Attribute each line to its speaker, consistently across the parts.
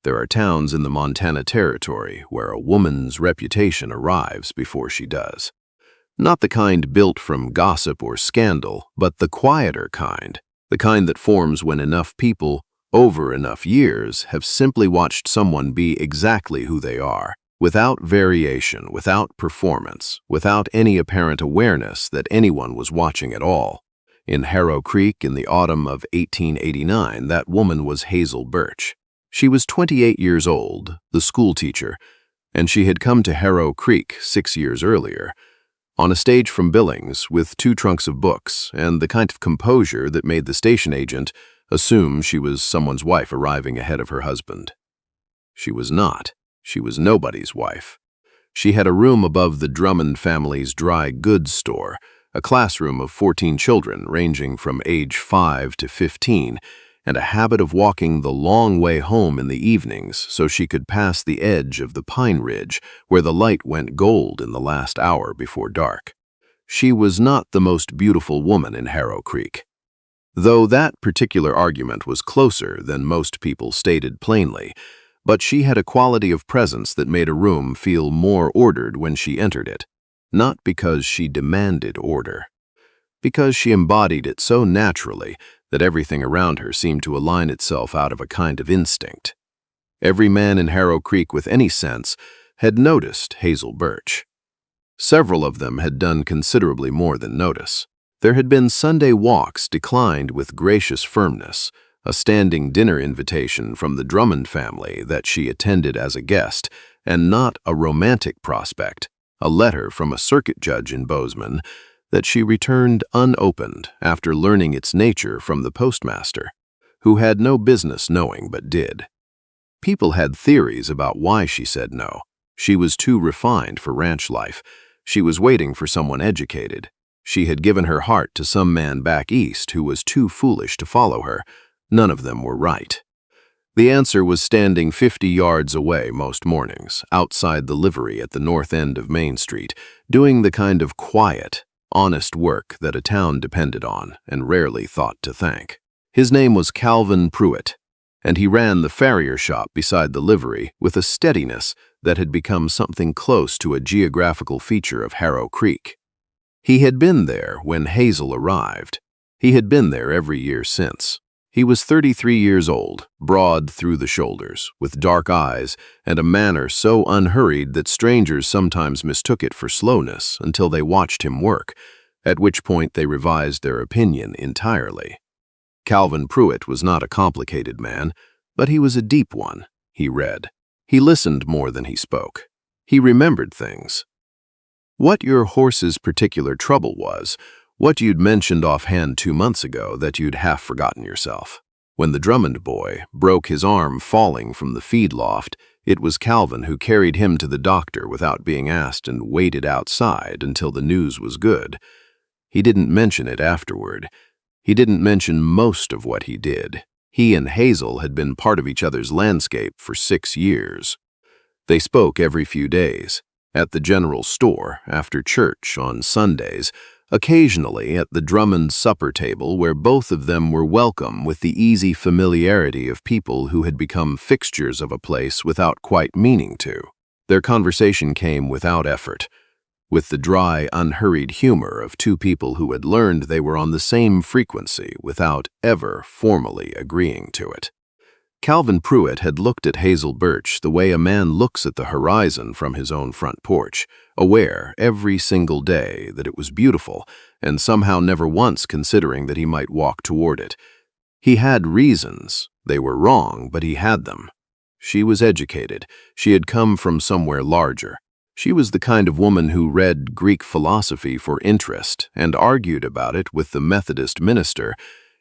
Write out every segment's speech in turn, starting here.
Speaker 1: There are towns in the Montana Territory where a woman's reputation arrives before she does. Not the kind built from gossip or scandal, but the quieter kind, the kind that forms when enough people, over enough years, have simply watched someone be exactly who they are, without variation, without performance, without any apparent awareness that anyone was watching at all. In Harrow Creek in the autumn of 1889, that woman was Hazel Birch. She was 28 years old, the schoolteacher, and she had come to Harrow Creek 6 years earlier, on a stage from Billings with 2 trunks of books and the kind of composure that made the station agent assume she was someone's wife arriving ahead of her husband. She was not. She was nobody's wife. She had a room above the Drummond family's dry goods store, a classroom of 14 children ranging from age 5 to 15, and a habit of walking the long way home in the evenings so she could pass the edge of the pine ridge where the light went gold in the last hour before dark. She was not the most beautiful woman in Harrow Creek, though that particular argument was closer than most people stated plainly, but she had a quality of presence that made a room feel more ordered when she entered it, not because she demanded order, because she embodied it so naturally that everything around her seemed to align itself out of a kind of instinct. Every man in Harrow Creek with any sense had noticed Hazel Birch. Several of them had done considerably more than notice. There had been Sunday walks declined with gracious firmness, a standing dinner invitation from the Drummond family that she attended as a guest, and not a romantic prospect, a letter from a circuit judge in Bozeman that she returned unopened after learning its nature from the postmaster, who had no business knowing but did. People had theories about why she said no. She was too refined for ranch life. She was waiting for someone educated. She had given her heart to some man back east who was too foolish to follow her. None of them were right. The answer was standing 50 yards away most mornings, outside the livery at the north end of Main Street, doing the kind of quiet, honest work that a town depended on and rarely thought to thank. His name was Calvin Pruett, and he ran the farrier shop beside the livery with a steadiness that had become something close to a geographical feature of Harrow Creek. He had been there when Hazel arrived. He had been there every year since. He was 33 years old, broad through the shoulders, with dark eyes and a manner so unhurried that strangers sometimes mistook it for slowness until they watched him work, at which point they revised their opinion entirely. Calvin Pruett was not a complicated man, but he was a deep one. He read. He listened more than he spoke. He remembered things. What your horse's particular trouble was, what you'd mentioned offhand 2 months ago that you'd half forgotten yourself. When the Drummond boy broke his arm falling from the feed loft, it was Calvin who carried him to the doctor without being asked and waited outside until the news was good. He didn't mention it afterward. He didn't mention most of what he did. He and Hazel had been part of each other's landscape for 6 years. They spoke every few days, at the general store, after church, on Sundays, occasionally at the Drummond supper table where both of them were welcome with the easy familiarity of people who had become fixtures of a place without quite meaning to. Their conversation came without effort, with the dry, unhurried humor of 2 people who had learned they were on the same frequency without ever formally agreeing to it. Calvin Pruett had looked at Hazel Birch the way a man looks at the horizon from his own front porch, aware every single day that it was beautiful, and somehow never once considering that he might walk toward it. He had reasons. They were wrong, but he had them. She was educated. She had come from somewhere larger. She was the kind of woman who read Greek philosophy for interest and argued about it with the Methodist minister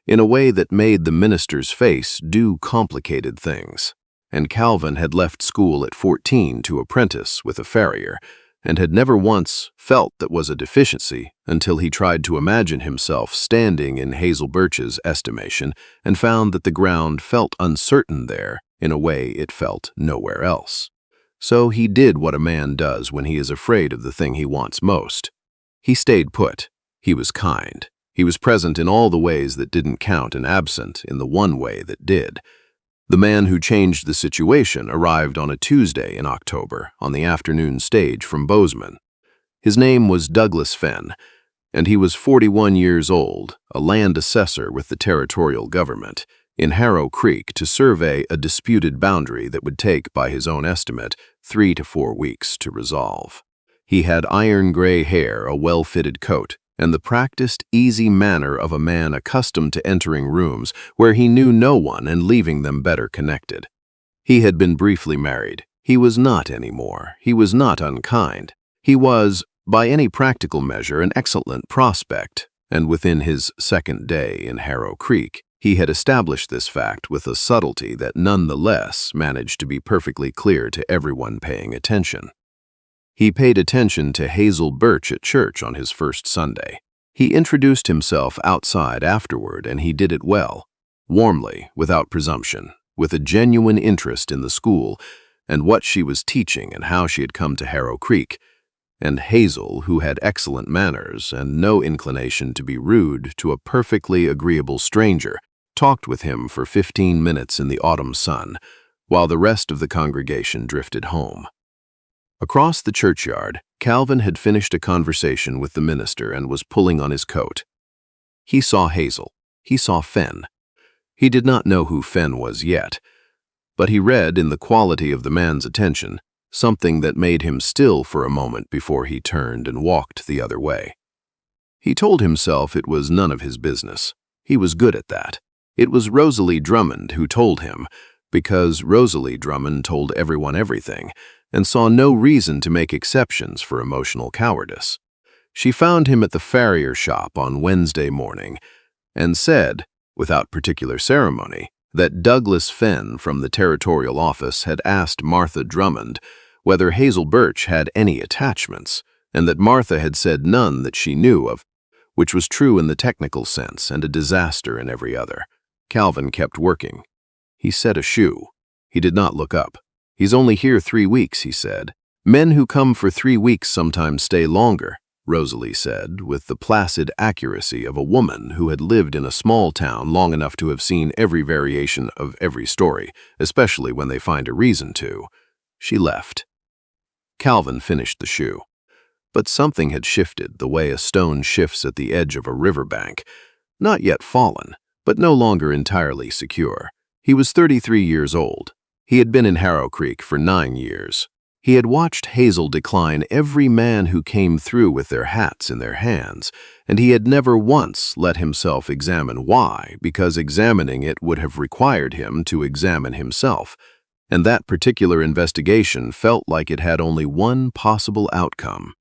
Speaker 1: in a way that made the minister's face do complicated things. And Calvin had left school at 14 to apprentice with a farrier, and had never once felt that was a deficiency until he tried to imagine himself standing in Hazel Birch's estimation and found that the ground felt uncertain there in a way it felt nowhere else. So he did what a man does when he is afraid of the thing he wants most. He stayed put. He was kind. He was present in all the ways that didn't count and absent in the one way that did. The man who changed the situation arrived on a Tuesday in October on the afternoon stage from Bozeman. His name was Douglas Fenn, and he was 41 years old, a land assessor with the territorial government, in Harrow Creek to survey a disputed boundary that would take, by his own estimate, 3 to 4 weeks to resolve. He had iron-gray hair, a well-fitted coat, and the practiced, easy manner of a man accustomed to entering rooms where he knew no one and leaving them better connected. He had been briefly married. He was not anymore. He was not unkind. He was, by any practical measure, an excellent prospect, and within his second day in Harrow Creek, he had established this fact with a subtlety that nonetheless managed to be perfectly clear to everyone paying attention. He paid attention to Hazel Birch at church on his first Sunday. He introduced himself outside afterward, and he did it well, warmly, without presumption, with a genuine interest in the school and what she was teaching and how she had come to Harrow Creek. And Hazel, who had excellent manners and no inclination to be rude to a perfectly agreeable stranger, talked with him for 15 minutes in the autumn sun, while the rest of the congregation drifted home. Across the churchyard, Calvin had finished a conversation with the minister and was pulling on his coat. He saw Hazel. He saw Fenn. He did not know who Fenn was yet, but he read in the quality of the man's attention something that made him still for a moment before he turned and walked the other way. He told himself it was none of his business. He was good at that. It was Rosalie Drummond who told him, because Rosalie Drummond told everyone everything, and saw no reason to make exceptions for emotional cowardice. She found him at the farrier shop on Wednesday morning and said, without particular ceremony, that Douglas Fenn from the territorial office had asked Martha Drummond whether Hazel Birch had any attachments, and that Martha had said none that she knew of, which was true in the technical sense and a disaster in every other. Calvin kept working. He set a shoe. He did not look up. "He's only here 3 weeks," he said. "Men who come for 3 weeks sometimes stay longer," Rosalie said, with the placid accuracy of a woman who had lived in a small town long enough to have seen every variation of every story, especially when they find a reason to. She left. Calvin finished the shoe. But something had shifted the way a stone shifts at the edge of a riverbank. Not yet fallen, but no longer entirely secure. He was 33 years old. He had been in Harrow Creek for 9 years. He had watched Hazel decline every man who came through with their hats in their hands, and he had never once let himself examine why, because examining it would have required him to examine himself, and that particular investigation felt like it had only one possible outcome.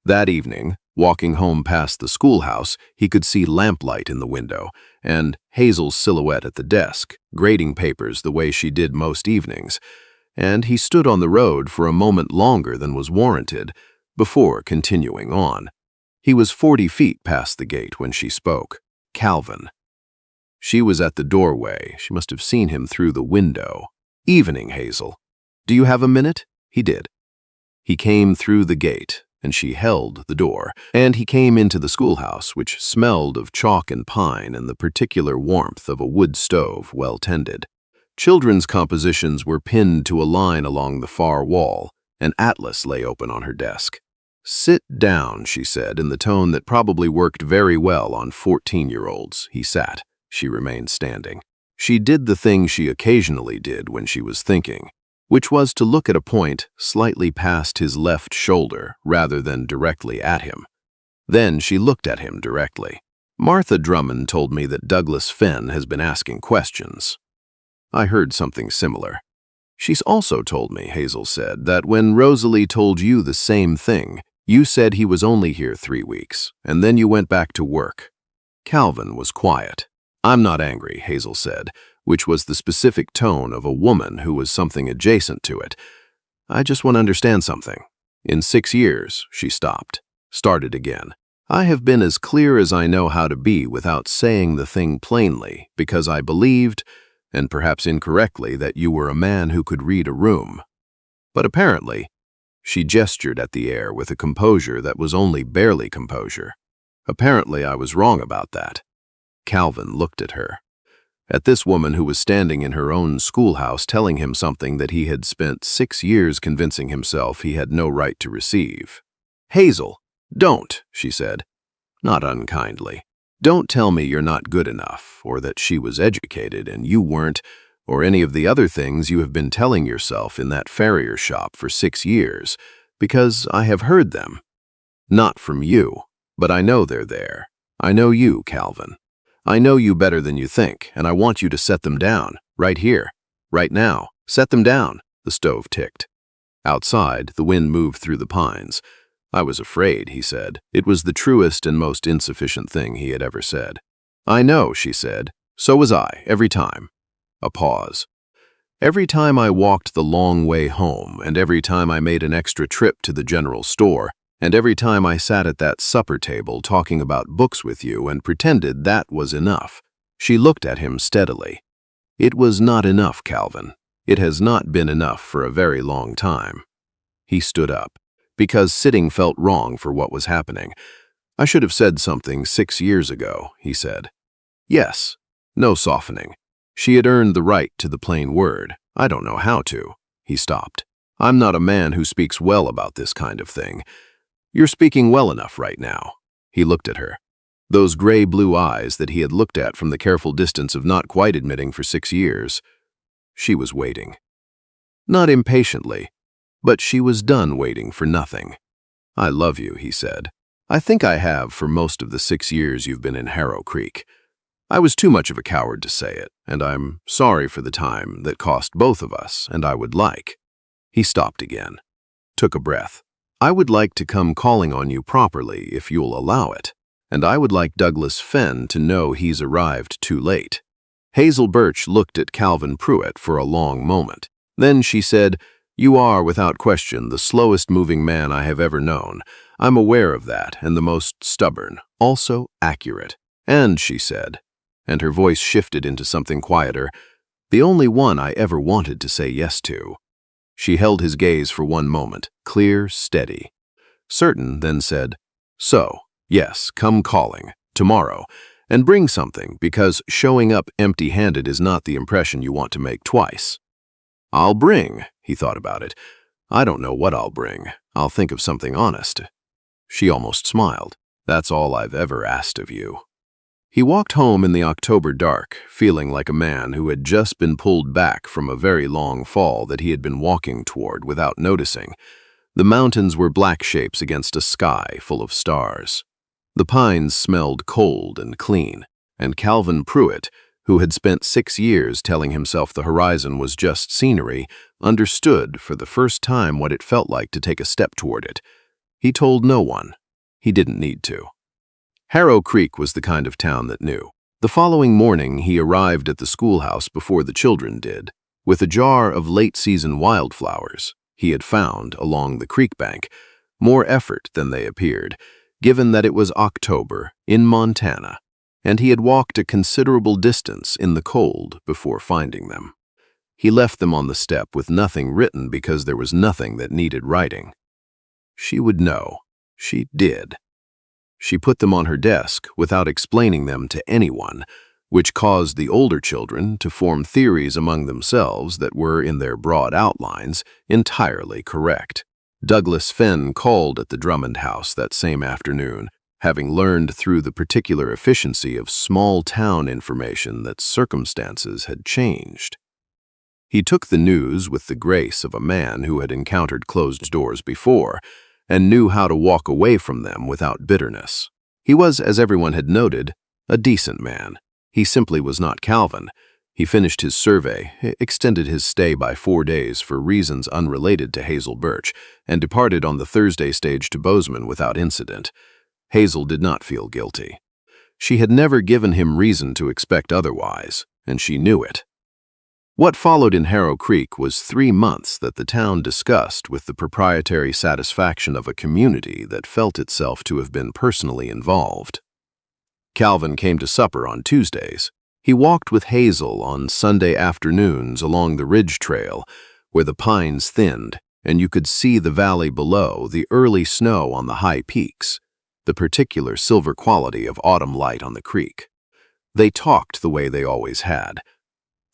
Speaker 1: That evening, walking home past the schoolhouse, he could see lamplight in the window, and Hazel's silhouette at the desk, grading papers the way she did most evenings, and he stood on the road for a moment longer than was warranted before continuing on. He was 40 feet past the gate when she spoke. Calvin. She was at the doorway. She must have seen him through the window. "Evening, Hazel. Do you have a minute?" He did. He came through the gate, and she held the door, and he came into the schoolhouse, which smelled of chalk and pine and the particular warmth of a wood stove well tended. Children's compositions were pinned to a line along the far wall. An atlas lay open on her desk. "Sit down," she said, in the tone that probably worked very well on 14-year-olds. He sat. She remained standing. She did the thing she occasionally did when she was thinking, which was to look at a point slightly past his left shoulder rather than directly at him. Then she looked at him directly. "Martha Drummond told me that Douglas Fenn has been asking questions." "I heard something similar." "She's also told me," Hazel said, "that when Rosalie told you the same thing, you said he was only here 3 weeks, and then you went back to work." Calvin was quiet. "I'm not angry," Hazel said, which was the specific tone of a woman who was something adjacent to it. "I just want to understand something. In 6 years," she stopped, started again. "I have been as clear as I know how to be without saying the thing plainly, because I believed, and perhaps incorrectly, that you were a man who could read a room. But apparently," she gestured at the air with a composure that was only barely composure, "apparently I was wrong about that." Calvin looked at her. at this woman who was standing in her own schoolhouse telling him something that he had spent 6 years convincing himself he had no right to receive. "Hazel, don't," she said, not unkindly. "Don't tell me you're not good enough, or that she was educated and you weren't, or any of the other things you have been telling yourself in that farrier shop for 6 years, because I have heard them. Not from you, but I know they're there. I know you, Calvin. I know you better than you think, and I want you to set them down, right here, right now. Set them down," the stove ticked. Outside, the wind moved through the pines. "I was afraid," he said. It was the truest and most insufficient thing he had ever said. "I know," she said. "So was I, every time." A pause. "Every time I walked the long way home, and every time I made an extra trip to the general store, and every time I sat at that supper table talking about books with you and pretended that was enough." She looked at him steadily. "It was not enough, Calvin. It has not been enough for a very long time." He stood up, because sitting felt wrong for what was happening. "I should have said something 6 years ago," he said. "Yes, no softening. She had earned the right to the plain word. I don't know how to." He stopped. "I'm not a man who speaks well about this kind of thing. You're speaking well enough right now." He looked at her. Those gray-blue eyes that he had looked at from the careful distance of not quite admitting for 6 years. She was waiting. Not impatiently, but she was done waiting for nothing. "I love you," he said. "I think I have for most of the 6 years you've been in Harrow Creek. I was too much of a coward to say it, and I'm sorry for the time that cost both of us, and I would like—" He stopped again, took a breath. "I would like to come calling on you properly if you'll allow it, and I would like Douglas Fenn to know he's arrived too late." Hazel Birch looked at Calvin Pruett for a long moment. Then she said, "You are, without question, the slowest moving man I have ever known. I'm aware of that, and the most stubborn, also accurate. And," she said, and her voice shifted into something quieter, "the only one I ever wanted to say yes to." She held his gaze for one moment, clear, steady. Certain, then said, "So, yes, come calling, tomorrow, and bring something, because showing up empty-handed is not the impression you want to make twice." "I'll bring," he thought about it. "I don't know what I'll bring. I'll think of something honest." She almost smiled. "That's all I've ever asked of you." He walked home in the October dark, feeling like a man who had just been pulled back from a very long fall that he had been walking toward without noticing. The mountains were black shapes against a sky full of stars. The pines smelled cold and clean, and Calvin Pruett, who had spent 6 years telling himself the horizon was just scenery, understood for the first time what it felt like to take a step toward it. He told no one. He didn't need to. Harrow Creek was the kind of town that knew. The following morning, he arrived at the schoolhouse before the children did, with a jar of late-season wildflowers he had found along the creek bank, more effort than they appeared, given that it was October in Montana, and he had walked a considerable distance in the cold before finding them. He left them on the step with nothing written because there was nothing that needed writing. She would know. She did. She put them on her desk without explaining them to anyone, which caused the older children to form theories among themselves that were, in their broad outlines, entirely correct. Douglas Fenn called at the Drummond house that same afternoon, having learned through the particular efficiency of small-town information that circumstances had changed. He took the news with the grace of a man who had encountered closed doors before, and knew how to walk away from them without bitterness. He was, as everyone had noted, a decent man. He simply was not Calvin. He finished his survey, extended his stay by 4 days for reasons unrelated to Hazel Birch, and departed on the Thursday stage to Bozeman without incident. Hazel did not feel guilty. She had never given him reason to expect otherwise, and she knew it. What followed in Harrow Creek was 3 months that the town discussed with the proprietary satisfaction of a community that felt itself to have been personally involved. Calvin came to supper on Tuesdays. He walked with Hazel on Sunday afternoons along the ridge trail, where the pines thinned, and you could see the valley below, the early snow on the high peaks, the particular silver quality of autumn light on the creek. They talked the way they always had.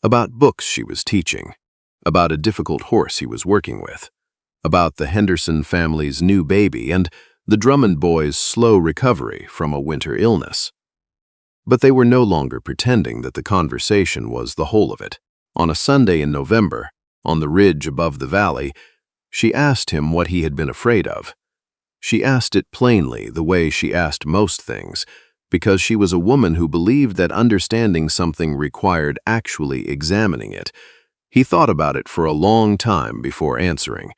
Speaker 1: About books she was teaching, about a difficult horse he was working with, about the Henderson family's new baby and the Drummond boys' slow recovery from a winter illness. But they were no longer pretending that the conversation was the whole of it. On a Sunday in November, on the ridge above the valley, she asked him what he had been afraid of. She asked it plainly, the way she asked most things, because she was a woman who believed that understanding something required actually examining it. He thought about it for a long time before answering.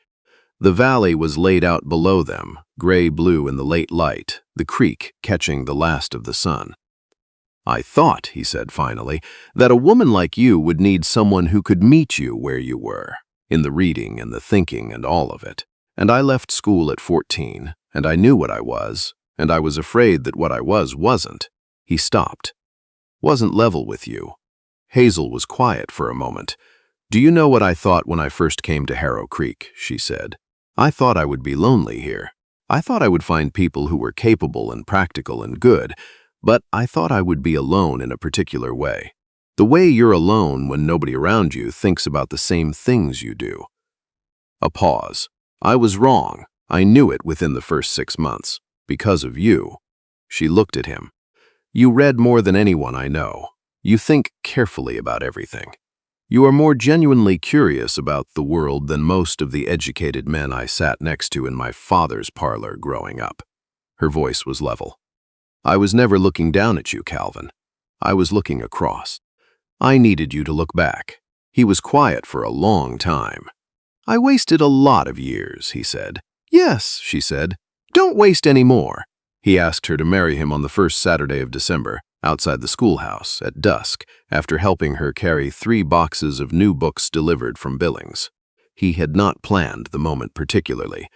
Speaker 1: The valley was laid out below them, gray-blue in the late light, the creek catching the last of the sun. "I thought," he said finally, "that a woman like you would need someone who could meet you where you were, in the reading and the thinking and all of it. And I left school at 14, and I knew what I was, and I was afraid that what I wasn't." He stopped. "Wasn't level with you." Hazel was quiet for a moment. "Do you know what I thought when I first came to Harrow Creek?" she said. "I thought I would be lonely here. I thought I would find people who were capable and practical and good, but I thought I would be alone in a particular way. The way you're alone when nobody around you thinks about the same things you do." A pause. "I was wrong. I knew it within the first 6 months. Because of you." She looked at him. "You read more than anyone I know. You think carefully about everything. You are more genuinely curious about the world than most of the educated men I sat next to in my father's parlor growing up." Her voice was level. "I was never looking down at you, Calvin. I was looking across. I needed you to look back." He was quiet for a long time. "I wasted a lot of years," he said. "Yes," she said. "Don't waste any more." He asked her to marry him on the first Saturday of December, outside the schoolhouse, at dusk, after helping her carry 3 boxes of new books delivered from Billings. He had not planned the moment particularly.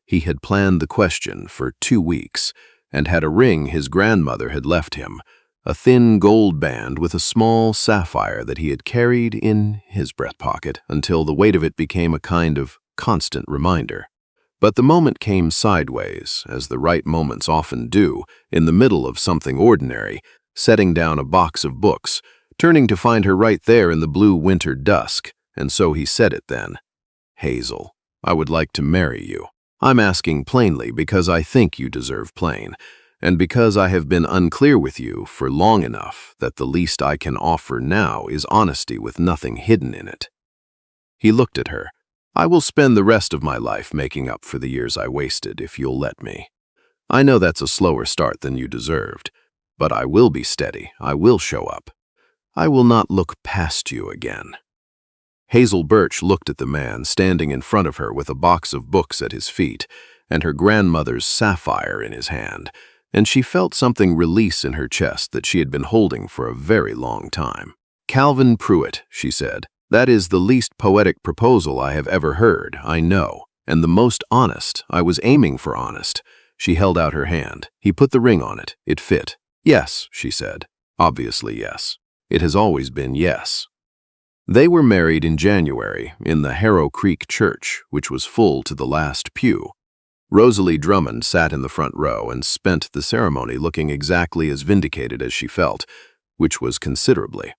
Speaker 1: He had planned the question for 2 weeks, and had a ring his grandmother had left him, a thin gold band with a small sapphire that he had carried in his breast pocket until the weight of it became a kind of constant reminder. But the moment came sideways, as the right moments often do, in the middle of something ordinary, setting down a box of books, turning to find her right there in the blue winter dusk, and so he said it then. "Hazel, I would like to marry you. I'm asking plainly because I think you deserve plain, and because I have been unclear with you for long enough that the least I can offer now is honesty with nothing hidden in it." He looked at her. "I will spend the rest of my life making up for the years I wasted, if you'll let me. I know that's a slower start than you deserved, but I will be steady. I will show up. I will not look past you again." Hazel Birch looked at the man standing in front of her with a box of books at his feet and her grandmother's sapphire in his hand, and she felt something release in her chest that she had been holding for a very long time. "Calvin Pruett," she said, "that is the least poetic proposal I have ever heard, I know, and the most honest. I was aiming for honest." She held out her hand. He put the ring on it. It fit. "Yes," she said. "Obviously yes. It has always been yes." They were married in January in the Harrow Creek church, which was full to the last pew. Rosalie Drummond sat in the front row and spent the ceremony looking exactly as vindicated as she felt, which was considerably.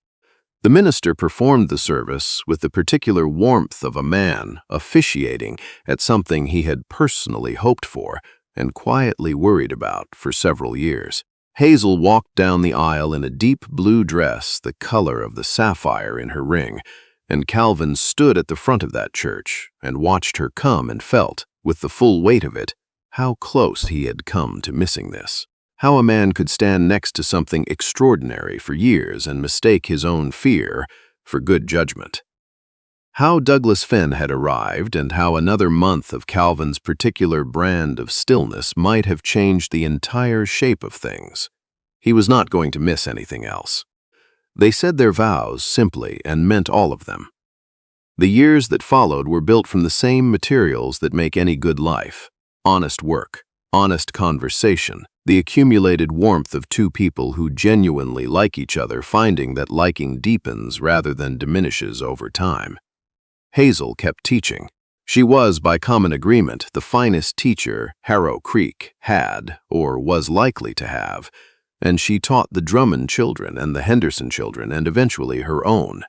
Speaker 1: The minister performed the service with the particular warmth of a man officiating at something he had personally hoped for and quietly worried about for several years. Hazel walked down the aisle in a deep blue dress the color of the sapphire in her ring, and Calvin stood at the front of that church and watched her come and felt, with the full weight of it, how close he had come to missing this. How a man could stand next to something extraordinary for years and mistake his own fear for good judgment. How Douglas Fenn had arrived and how another month of Calvin's particular brand of stillness might have changed the entire shape of things. He was not going to miss anything else. They said their vows simply and meant all of them. The years that followed were built from the same materials that make any good life: honest work, honest conversation, the accumulated warmth of 2 people who genuinely like each other, finding that liking deepens rather than diminishes over time. Hazel kept teaching. She was, by common agreement, the finest teacher Harrow Creek had, or was likely to have, and she taught the Drummond children and the Henderson children and eventually her own.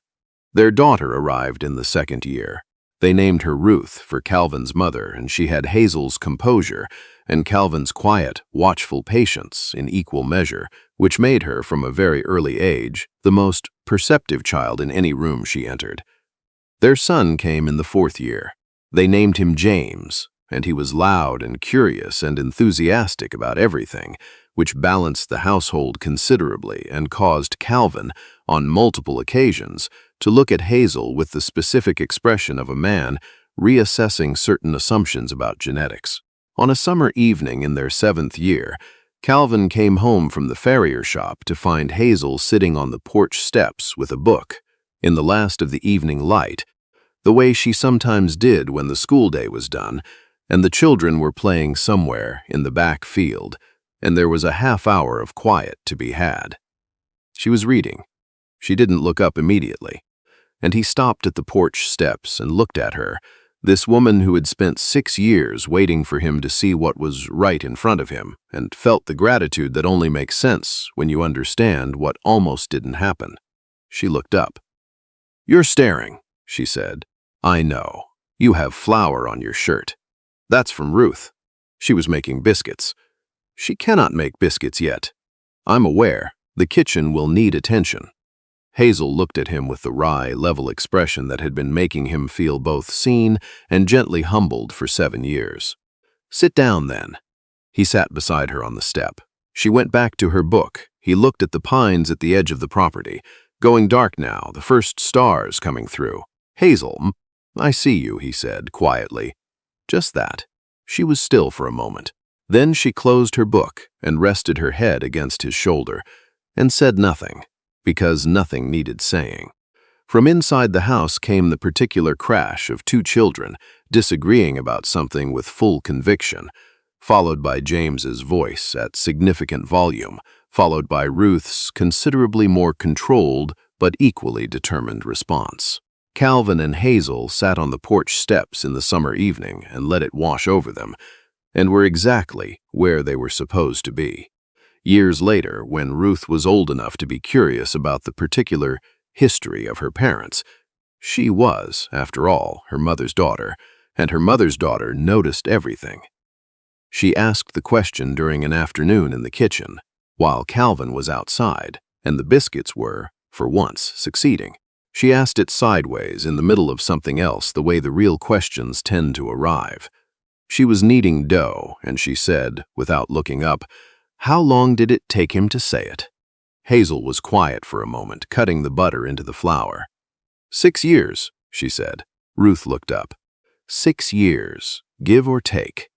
Speaker 1: Their daughter arrived in the second year. They named her Ruth for Calvin's mother, and she had Hazel's composure and Calvin's quiet, watchful patience in equal measure, which made her, from a very early age, the most perceptive child in any room she entered. Their son came in the fourth year. They named him James, and he was loud and curious and enthusiastic about everything, which balanced the household considerably and caused Calvin, on multiple occasions, to look at Hazel with the specific expression of a man reassessing certain assumptions about genetics. On a summer evening in their seventh year, Calvin came home from the farrier shop to find Hazel sitting on the porch steps with a book, in the last of the evening light, the way she sometimes did when the school day was done, and the children were playing somewhere in the back field, and there was a half-hour of quiet to be had. She was reading. She didn't look up immediately, and he stopped at the porch steps and looked at her, this woman who had spent 6 years waiting for him to see what was right in front of him, and felt the gratitude that only makes sense when you understand what almost didn't happen. She looked up. "You're staring," she said. "I know. You have flour on your shirt. That's from Ruth. She was making biscuits. She cannot make biscuits yet. I'm aware. The kitchen will need attention." Hazel looked at him with the wry, level expression that had been making him feel both seen and gently humbled for 7 years. "Sit down, then." He sat beside her on the step. She went back to her book. He looked at the pines at the edge of the property. Going dark now, the first stars coming through. "Hazel, I see you," he said, quietly. Just that. She was still for a moment. Then she closed her book and rested her head against his shoulder, and said nothing, because nothing needed saying. From inside the house came the particular crash of 2 children disagreeing about something with full conviction, followed by James's voice at significant volume, followed by Ruth's considerably more controlled but equally determined response. Calvin and Hazel sat on the porch steps in the summer evening and let it wash over them, and were exactly where they were supposed to be. Years later, when Ruth was old enough to be curious about the particular history of her parents, she was, after all, her mother's daughter, and her mother's daughter noticed everything. She asked the question during an afternoon in the kitchen, while Calvin was outside, and the biscuits were, for once, succeeding. She asked it sideways in the middle of something else, the way the real questions tend to arrive. She was kneading dough, and she said, without looking up, "How long did it take him to say it?" Hazel was quiet for a moment, cutting the butter into the flour. 6 years, she said. Ruth looked up. 6 years, give or take.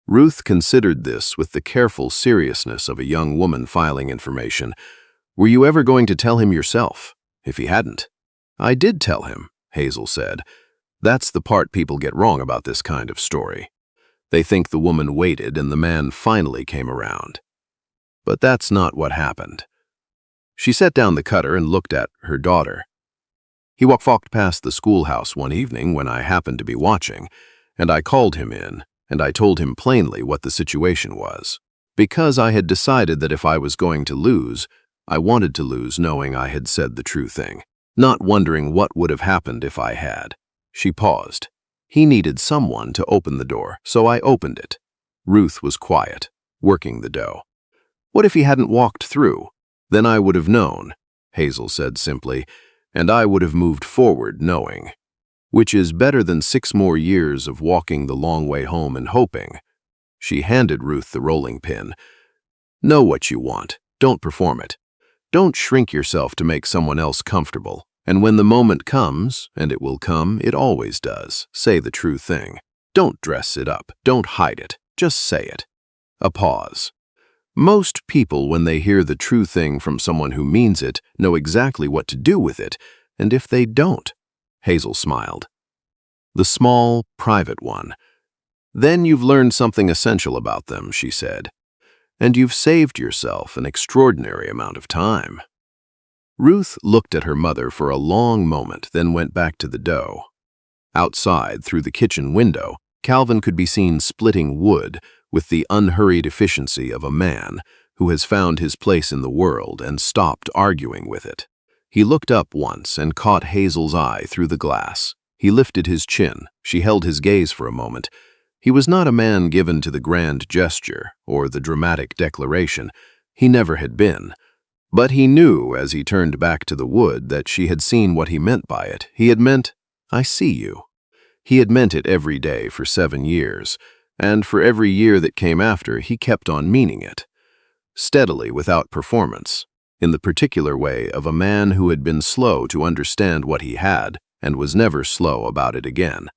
Speaker 1: Ruth considered this with the careful seriousness of a young woman filing information. "Were you ever going to tell him yourself, if he hadn't?" "I did tell him," Hazel said. "That's the part people get wrong about this kind of story. They think the woman waited and the man finally came around. But that's not what happened." She set down the cutter and looked at her daughter. "He walked past the schoolhouse one evening when I happened to be watching, and I called him in, and I told him plainly what the situation was. Because I had decided that if I was going to lose, I wanted to lose knowing I had said the true thing, not wondering what would have happened if I had." She paused. "He needed someone to open the door, so I opened it." Ruth was quiet, working the dough. "What if he hadn't walked through? Then I would have known," Hazel said simply, "and I would have moved forward knowing. Which is better than 6 more years of walking the long way home and hoping." She handed Ruth the rolling pin. "Know what you want. Don't perform it. Don't shrink yourself to make someone else comfortable. And when the moment comes, and it will come, it always does, say the true thing. Don't dress it up. Don't hide it. Just say it." A pause. "Most people, when they hear the true thing from someone who means it, know exactly what to do with it, and if they don't," Hazel smiled. "The small, private one. Then you've learned something essential about them," she said. "And you've saved yourself an extraordinary amount of time." Ruth looked at her mother for a long moment, then went back to the dough. Outside, through the kitchen window, Calvin could be seen splitting wood with the unhurried efficiency of a man who has found his place in the world and stopped arguing with it. He looked up once and caught Hazel's eye through the glass. He lifted his chin. She held his gaze for a moment. He was not a man given to the grand gesture or the dramatic declaration. He never had been. But he knew as he turned back to the wood that she had seen what he meant by it. He had meant, "I see you." He had meant it every day for 7 years, and for every year that came after, he kept on meaning it. Steadily, without performance, in the particular way of a man who had been slow to understand what he had and was never slow about it again.